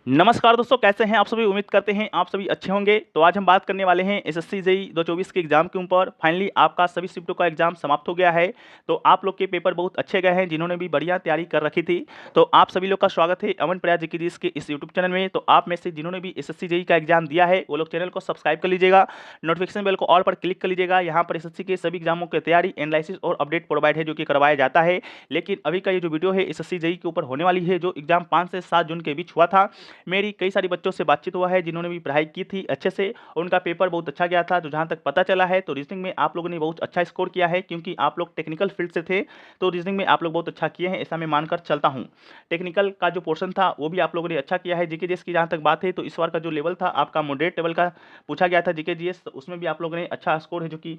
नमस्कार दोस्तों, कैसे हैं आप सभी। उम्मीद करते हैं आप सभी अच्छे होंगे। तो आज हम बात करने वाले हैं एसएससी जेईई 2024 के एग्जाम के ऊपर। फाइनली आपका सभी शिफ्टों का एग्जाम समाप्त हो गया है। तो आप लोग के पेपर बहुत अच्छे गए हैं, जिन्होंने भी बढ़िया तैयारी कर रखी थी। तो आप सभी लोग का स्वागत है अमन प्रयास जीके के इस यूट्यूब चैनल में। तो आप में से जिन्होंने भी एसएससी जेईई का एग्जाम दिया है वो लोग चैनल को सब्सक्राइब कर लीजिएगा, नोटिफिकेशन बेल को ऑल पर क्लिक कर लीजिएगा। यहाँ पर एसएससी के सभी एग्जामों की तैयारी, एनालिसिस और अपडेट प्रोवाइड है, जो कि करवाया जाता है। लेकिन अभी का ये जो वीडियो है एसएससी जेईई के ऊपर होने वाली है, जो एग्जाम 5 से 7 जून के बीच हुआ था। मेरी कई सारी बच्चों से बातचीत हुआ है जिन्होंने भी पढ़ाई की थी अच्छे से, और उनका पेपर बहुत अच्छा गया था। तो जहां तक पता चला है तो रीजनिंग में आप लोगों ने बहुत अच्छा स्कोर किया है, क्योंकि आप लोग टेक्निकल फील्ड से थे। तो रीजनिंग में आप लोग बहुत अच्छा किए हैं, ऐसा मैं मानकर चलता हूं। टेक्निकल का जो पोर्शन था वो भी आप लोगों ने अच्छा किया है। जीके जीएस की जहां तक बात है तो इस बार का जो लेवल था आपका मॉडरेट लेवल का पूछा गया था जीके जीएस, उसमें भी आप लोगों ने अच्छा स्कोर है जो कि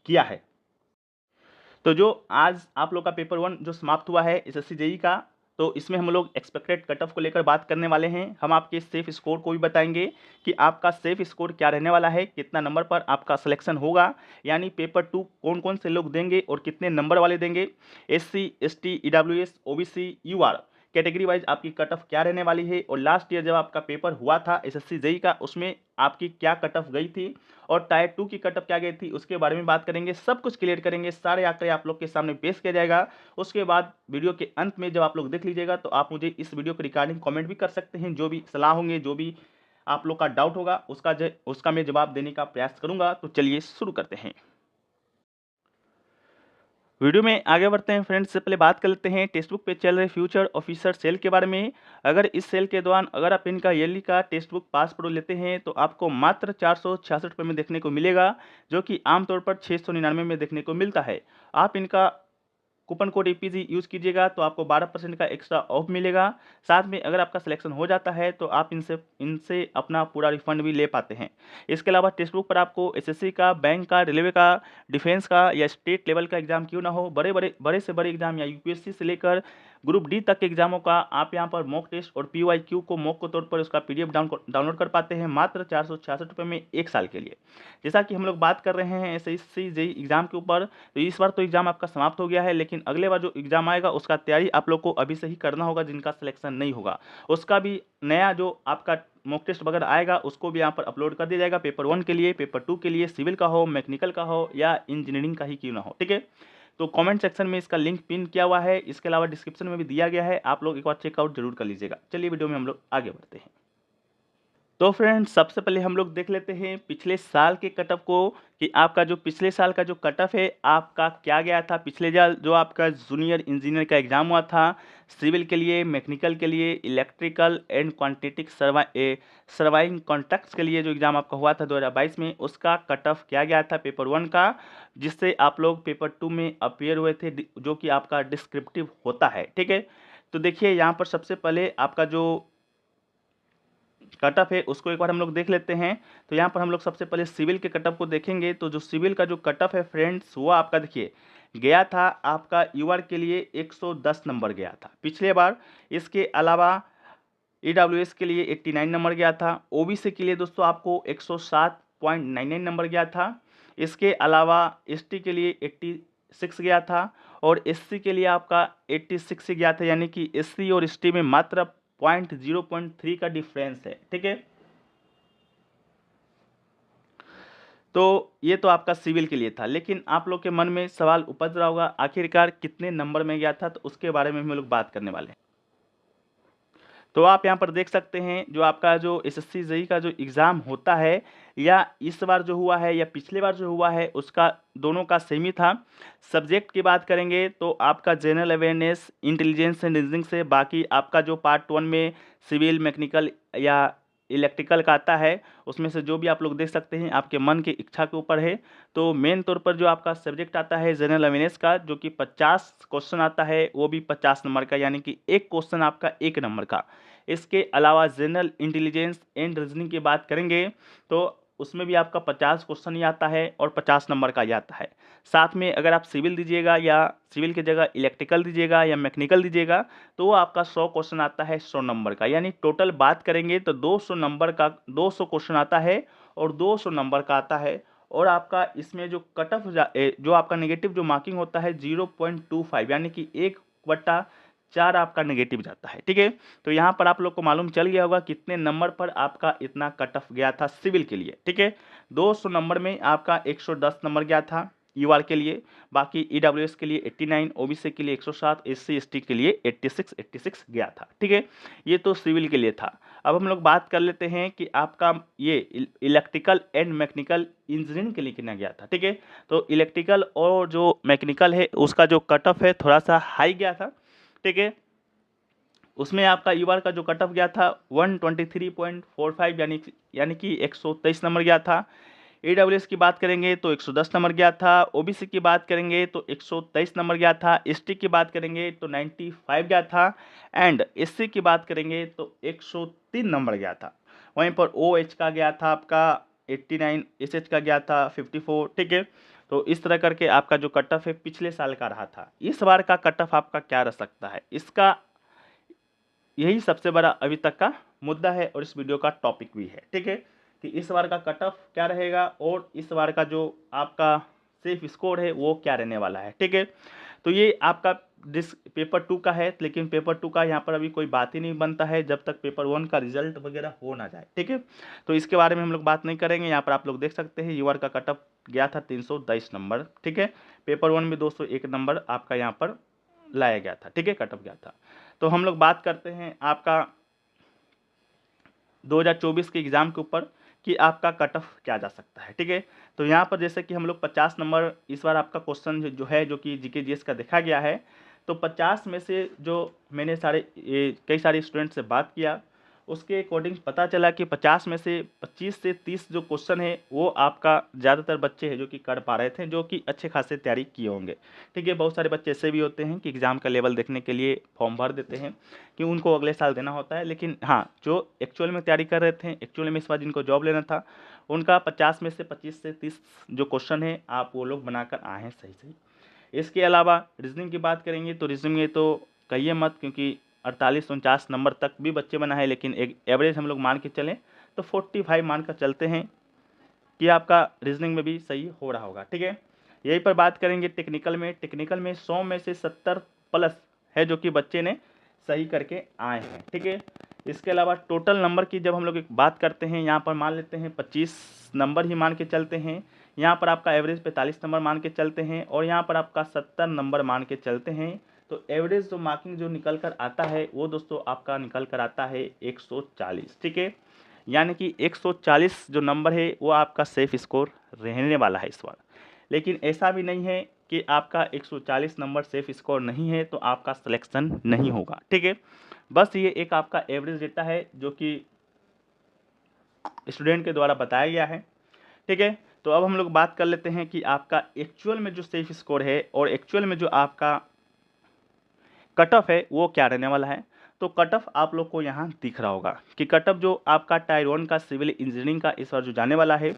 किया है। तो जो आज आप लोग का पेपर 1 जो समाप्त हुआ है एसएससी जेईई का, तो इसमें हम लोग एक्सपेक्टेड कट ऑफ को लेकर बात करने वाले हैं। हम आपके सेफ स्कोर को भी बताएंगे कि आपका सेफ स्कोर क्या रहने वाला है, कितना नंबर पर आपका सिलेक्शन होगा, यानी पेपर 2 कौन कौन से लोग देंगे और कितने नंबर वाले देंगे। SC, ST, EWS, OBC, UR category wise आपकी कट ऑफ क्या रहने वाली है, और लास्ट ईयर जब आपका पेपर हुआ था एसएससी जेईई का उसमें आपकी क्या कट ऑफ गई थी, और टायर 2 की कट ऑफ क्या गई थी उसके बारे में बात करेंगे। सब कुछ क्लियर करेंगे, सारे आंकड़े आप लोग के सामने पेश किया जाएगा। उसके बाद वीडियो के अंत में जब आप लोग देख लीजिएगा तो आप मुझे इस वीडियो के रिगार्डिंग कमेंट भी कर सकते हैं। जो भी सलाह होंगे, जो भी आप लोग का डाउट होगा उसका मैं जवाब देने का प्रयास करूंगा। तो चलिए शुरू करते हैं। वीडियो में आगे बढ़ते हैं फ्रेंड्स, से पहले बात कर लेते हैं टेक्स्ट बुक पे चल रहे फ्यूचर ऑफिसर सेल के बारे में। अगर इस सेल के दौरान अगर आप इनका ईयरली का टेक्स्ट बुक पास प्रो लेते हैं तो आपको मात्र 466 में देखने को मिलेगा, जो कि आमतौर पर 699 में देखने को मिलता है। आप इनका कूपन कोड ईपीजी यूज़ कीजिएगा तो आपको 12% का एक्स्ट्रा ऑफ मिलेगा। साथ में अगर आपका सिलेक्शन हो जाता है तो आप इनसे इनसे अपना पूरा रिफंड भी ले पाते हैं। इसके अलावा टेक्स्ट बुक पर आपको एसएससी का, बैंक का, रेलवे का, डिफेंस का या स्टेट लेवल का एग्जाम क्यों ना हो, बड़े से बड़े एग्जाम या यूपीएससी से लेकर ग्रुप डी तक के एग्जामों का आप यहाँ पर मॉक टेस्ट और पीवाईक्यू को मॉक के तौर पर उसका पीडीएफ डाउनलोड कर पाते हैं मात्र 466 में 1 साल के लिए। जैसा कि हम लोग बात कर रहे हैं एसएससी जेईई एग्जाम के ऊपर, तो इस बार तो एग्जाम आपका समाप्त हो गया है, लेकिन अगले बार जो एग्जाम आएगा उसका तैयारी आप लोग को अभी से ही करना होगा। जिनका सिलेक्शन नहीं होगा उसका भी नया जो आपका मॉक टेस्ट वगैरह आएगा उसको भी यहाँ पर अपलोड कर दिया जाएगा। पेपर 1 के लिए, पेपर 2 के लिए, सिविल का हो, मैकेनिकल का हो या इंजीनियरिंग का ही क्यों ना हो, ठीक है। तो कमेंट सेक्शन में इसका लिंक पिन किया हुआ है, इसके अलावा डिस्क्रिप्शन में भी दिया गया है, आप लोग एक बार चेकआउट जरूर कर लीजिएगा। चलिए वीडियो में हम लोग आगे बढ़ते हैं। तो फ्रेंड्स सबसे पहले हम लोग देख लेते हैं पिछले साल के कट ऑफ को, कि आपका जो पिछले साल का जो कट ऑफ है आपका क्या गया था। पिछले साल जो आपका जूनियर इंजीनियर का एग्जाम हुआ था, सिविल के लिए, मैकेनिकल के लिए, इलेक्ट्रिकल एंड क्वांटिटिक सर्वाइंग कॉन्ट्रैक्ट्स के लिए जो एग्जाम आपका हुआ था 2022 में, उसका कट ऑफ क्या गया था पेपर 1 का, जिससे आप लोग पेपर 2 में अपियर हुए थे, जो कि आपका डिस्क्रिप्टिव होता है, ठीक है। तो देखिए यहाँ पर सबसे पहले आपका जो कट ऑफ है उसको एक बार हम लोग देख लेते हैं। तो यहाँ पर हम लोग सबसे पहले सिविल के कट ऑफ को देखेंगे। तो जो सिविल का जो कट ऑफ है फ्रेंड्स, वो आपका देखिए गया था आपका यूआर के लिए 110 नंबर गया था पिछले बार। इसके अलावा ईडब्ल्यूएस के लिए 89 नंबर गया था। ओबीसी के लिए दोस्तों आपको 107.99 नंबर गया था। इसके अलावा एसटी के लिए 86 गया था, और एससी के लिए आपका 86 ही गया था, यानी कि एससी और एसटी में मात्र 0.3 का डिफरेंस है, ठीक है। तो ये तो आपका सिविल के लिए था, लेकिन आप लोग के मन में सवाल उपज रहा होगा आखिरकार कितने नंबर में गया था, तो उसके बारे में हम लोग बात करने वाले हैं। तो आप यहाँ पर देख सकते हैं जो आपका जो एसएससी जेईई का जो एग्ज़ाम होता है, या इस बार जो हुआ है या पिछले बार जो हुआ है, उसका दोनों का सेम ही था। सब्जेक्ट की बात करेंगे तो आपका general awareness, intelligence and reasoning से, बाकी आपका जो पार्ट 1 में सिविल, मैकेनिकल या इलेक्ट्रिकल का आता है, उसमें से जो भी आप लोग देख सकते हैं आपके मन की इच्छा के ऊपर है। तो मेन तौर पर जो आपका सब्जेक्ट आता है जनरल अवेयरनेस का, जो कि 50 क्वेश्चन आता है, वो भी 50 नंबर का, यानी कि एक क्वेश्चन आपका 1 नंबर का। इसके अलावा जनरल इंटेलिजेंस एंड रीजनिंग की बात करेंगे तो उसमें भी आपका 50 क्वेश्चन ही आता है और 50 नंबर का ही आता है। साथ में अगर आप सिविल दीजिएगा या सिविल की जगह इलेक्ट्रिकल दीजिएगा या मैकेनिकल दीजिएगा तो वो आपका 100 क्वेश्चन आता है 100 नंबर का, यानी टोटल बात करेंगे तो 200 नंबर का 200 क्वेश्चन आता है और 200 नंबर का आता है। और आपका इसमें जो कट ऑफ जो आपका नेगेटिव जो मार्किंग होता है 0.25, यानी कि 1/4 4 आपका नेगेटिव जाता है, ठीक है। तो यहाँ पर आप लोग को मालूम चल गया होगा कितने नंबर पर आपका इतना कट ऑफ गया था सिविल के लिए, ठीक है। 200 नंबर में आपका 110 नंबर गया था यूआर के लिए, बाकी ईडब्ल्यूएस के लिए 89, ओबीसी के लिए 107, एससी एसटी के लिए 86 गया था, ठीक है। ये तो सिविल के लिए था। अब हम लोग बात कर लेते हैं कि आपका ये इलेक्ट्रिकल एंड मैकेनिकल इंजीनियरिंग के लिए कितना गया था, ठीक है। तो इलेक्ट्रिकल और जो मैकेनिकल है उसका जो कट ऑफ है थोड़ा सा हाई गया था, ठीक है। उसमें आपका यूआर का जो कट ऑफ गया था 123.45 यानी कि 123 नंबर गया था। ईडब्ल्यूएस की बात करेंगे तो 110 नंबर गया था। ओबीसी की बात करेंगे तो 123 नंबर गया था। एसटी की बात करेंगे तो 95 गया था एंड एससी की बात करेंगे तो 103 नंबर गया था। वहीं पर ओएच का गया था आपका 89, एसएच का गया था 54, ठीक है। तो इस तरह करके आपका जो कट ऑफ है पिछले साल का रहा था। इस बार का कट ऑफ आपका क्या रह सकता है, इसका यही सबसे बड़ा अभी तक का मुद्दा है और इस वीडियो का टॉपिक भी है, ठीक है। कि इस बार का कट ऑफ क्या रहेगा और इस बार का जो आपका सेफ स्कोर है वो क्या रहने वाला है, ठीक है। तो ये आपका पेपर 2 का है, लेकिन पेपर 2 का यहाँ पर अभी कोई बात ही नहीं बनता है जब तक पेपर 1 का रिजल्ट वगैरह हो ना जाए, ठीक है। तो इसके बारे में हम लोग बात नहीं करेंगे। यहाँ पर आप लोग देख सकते हैं यूआर का कट ऑफ गया था 323 नंबर, ठीक है। पेपर 1 में 201 नंबर आपका यहाँ पर लाया गया था, ठीक है, कट ऑफ गया था। तो हम लोग बात करते हैं आपका 2024 के एग्ज़ाम के ऊपर कि आपका कट ऑफ क्या जा सकता है, ठीक है। तो यहाँ पर जैसे कि हम लोग 50 नंबर इस बार आपका क्वेश्चन जो है जो कि जीके जीएस का देखा गया है, तो 50 में से जो मैंने कई सारे स्टूडेंट से बात किया उसके अकॉर्डिंग पता चला कि 50 में से 25 से 30 जो क्वेश्चन है वो आपका ज़्यादातर बच्चे हैं जो कि कर पा रहे थे, जो कि अच्छे खासे तैयारी किए होंगे, ठीक है। बहुत सारे बच्चे ऐसे भी होते हैं कि एग्ज़ाम का लेवल देखने के लिए फॉर्म भर देते हैं कि उनको अगले साल देना होता है, लेकिन हाँ जो एक्चुअल में तैयारी कर रहे थे, एक्चुअल में इस बार जिनको जॉब लेना था, उनका 50 में से 25 से 30 जो क्वेश्चन है आप वो लोग बनाकर आए हैं सही सही। इसके अलावा रीजनिंग की बात करेंगे तो रीजनिंग में तो कहिए मत, क्योंकि 48-49 नंबर तक भी बच्चे बना है, लेकिन एक एवरेज हम लोग मान के चलें तो 45 मान कर चलते हैं कि आपका रीजनिंग में भी सही हो रहा होगा, ठीक है। यही पर बात करेंगे टेक्निकल में। टेक्निकल में 100 में से 70 प्लस है जो कि बच्चे ने सही करके आए हैं, ठीक है। इसके अलावा टोटल नंबर की जब हम लोग एक बात करते हैं, यहाँ पर मान लेते हैं 25 नंबर ही मान के चलते हैं। यहाँ पर आपका एवरेज 45 नंबर मान के चलते हैं और यहाँ पर आपका 70 नंबर मान के चलते हैं। तो एवरेज जो मार्किंग जो निकल कर आता है वो दोस्तों आपका निकल कर आता है 140, ठीक है। यानी कि 140 जो नंबर है वो आपका सेफ स्कोर रहने वाला है इस बार। लेकिन ऐसा भी नहीं है कि आपका 140 नंबर सेफ स्कोर नहीं है तो आपका सिलेक्शन नहीं होगा, ठीक है। बस ये एक आपका एवरेज डेटा है जो कि स्टूडेंट के द्वारा बताया गया है, ठीक है। तो अब हम लोग बात कर लेते हैं कि आपका एक्चुअल में जो सेफ स्कोर है और एक्चुअल में जो आपका कट ऑफ है वो क्या रहने वाला है। तो कट ऑफ आप लोग को यहाँ दिख रहा होगा कि कट ऑफ जो आपका टायर 1 का सिविल इंजीनियरिंग का इस बार जो जाने वाला है,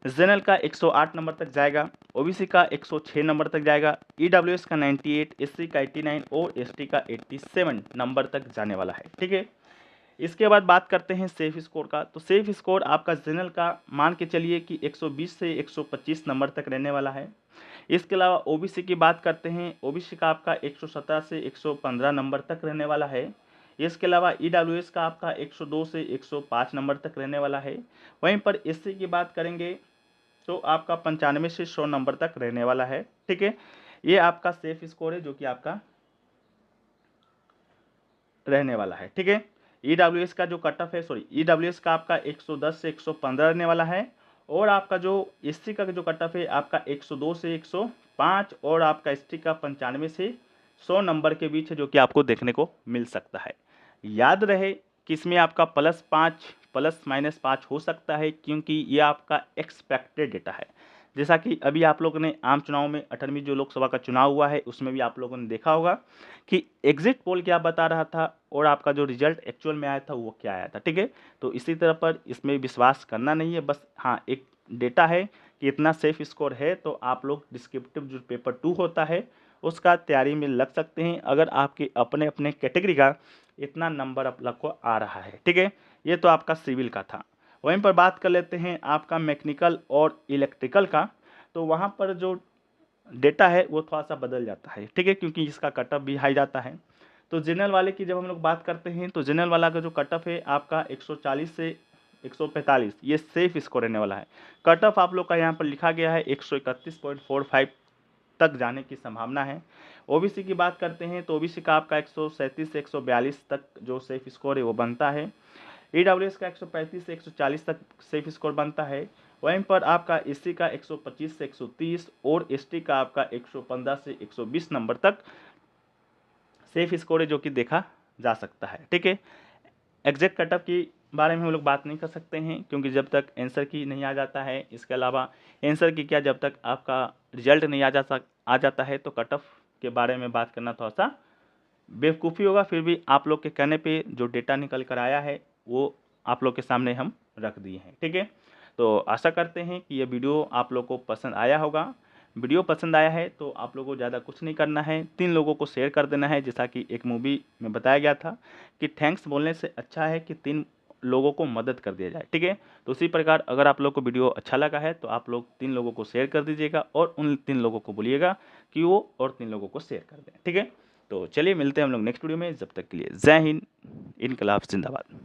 जनरल का 108 नंबर तक जाएगा, ओबीसी का 106 नंबर तक जाएगा, ईडब्ल्यूएस का 98, एससी का 89 और एसटी का 87 नंबर तक जाने वाला है, ठीक है। इसके बाद बात करते हैं सेफ स्कोर का। तो सेफ स्कोर आपका जनरल का मान के चलिए कि 120 से 125 नंबर तक रहने वाला है। इसके अलावा ओबीसी की बात करते हैं, ओबीसी का आपका 117 से 115 नंबर तक रहने वाला है। इसके अलावा ईडब्ल्यूएस का आपका 102 से 105 नंबर तक रहने वाला है। वहीं पर एससी की बात करेंगे तो आपका 95 से 100 नंबर तक रहने वाला है, ठीक है। ये आपका सेफ स्कोर है जो कि आपका रहने वाला है, ठीक है। ईडब्ल्यूएस का जो कट ऑफ है, ईडब्ल्यूएस का आपका 110 से 115 रहने वाला है और आपका जो एससी का जो कट ऑफ है आपका 102 से 105 और आपका एसटी का 95 से 100 नंबर के बीच है जो कि आपको देखने को मिल सकता है। याद रहे कि इसमें आपका +5 ±5 हो सकता है क्योंकि ये आपका एक्सपेक्टेड डेटा है। जैसा कि अभी आप लोगों ने आम चुनाव में 18वीं जो लोकसभा का चुनाव हुआ है उसमें भी आप लोगों ने देखा होगा कि एग्जिट पोल क्या बता रहा था और आपका जो रिजल्ट एक्चुअल में आया था वो क्या आया था, ठीक है। तो इसी तरह पर इसमें विश्वास करना नहीं है, बस हाँ एक डेटा है कि इतना सेफ स्कोर है तो आप लोग डिस्क्रिप्टिव जो पेपर 2 होता है उसका तैयारी में लग सकते हैं अगर आपके अपने अपने कैटेगरी का इतना नंबर आप लोग को आ रहा है, ठीक है। ये तो आपका सिविल का था। वहीं पर बात कर लेते हैं आपका मैकेनिकल और इलेक्ट्रिकल का। तो वहाँ पर जो डेटा है वो थोड़ा सा बदल जाता है, ठीक है, क्योंकि इसका कट ऑफ भी हाई जाता है। तो जनरल वाले की जब हम लोग बात करते हैं तो जनरल वाला का जो कट ऑफ है आपका 140 से 145 ये सेफ स्कोर रहने वाला है। कट ऑफ आप लोग का यहाँ पर लिखा गया है 131.45 तक जाने की संभावना है। ओबीसी की बात करते हैं तो ओबीसी का आपका 137 से 142 तक जो सेफ स्कोर है वो बनता है। ईडब्ल्यूएस का 135 से 140 तक सेफ स्कोर बनता है। वहीं पर आपका एससी का 125 से 130 और एसटी का आपका 115 से 120 नंबर तक सेफ स्कोर है जो कि देखा जा सकता है। ठीक है, एग्जैक्ट कटअप की बारे में हम लोग बात नहीं कर सकते हैं क्योंकि जब तक आंसर की नहीं आ जाता है, इसके अलावा आंसर की क्या जब तक आपका रिजल्ट नहीं आ जाता है तो कटअप के बारे में बात करना थोड़ा सा बेवकूफ़ी होगा। फिर भी आप लोग के कहने पे जो डेटा निकल कर आया है वो आप लोग के सामने हम रख दिए हैं। ठीक है, तो आशा करते हैं कि ये वीडियो आप लोग को पसंद आया होगा। वीडियो पसंद आया है तो आप लोगों को ज़्यादा कुछ नहीं करना है, 3 लोगों को शेयर कर देना है। जैसा कि एक मूवी में बताया गया था कि थैंक्स बोलने से अच्छा है कि 3 लोगों को मदद कर दिया जाए। ठीक है, तो उसी प्रकार अगर आप लोग को वीडियो अच्छा लगा है तो आप लोग 3 लोगों को शेयर कर दीजिएगा और उन 3 लोगों को बोलिएगा कि वो और 3 लोगों को शेयर कर दें। ठीक है, तो चलिए मिलते हैं हम लोग नेक्स्ट वीडियो में। जब तक के लिए जय हिंद, इनकलाब जिंदाबाद।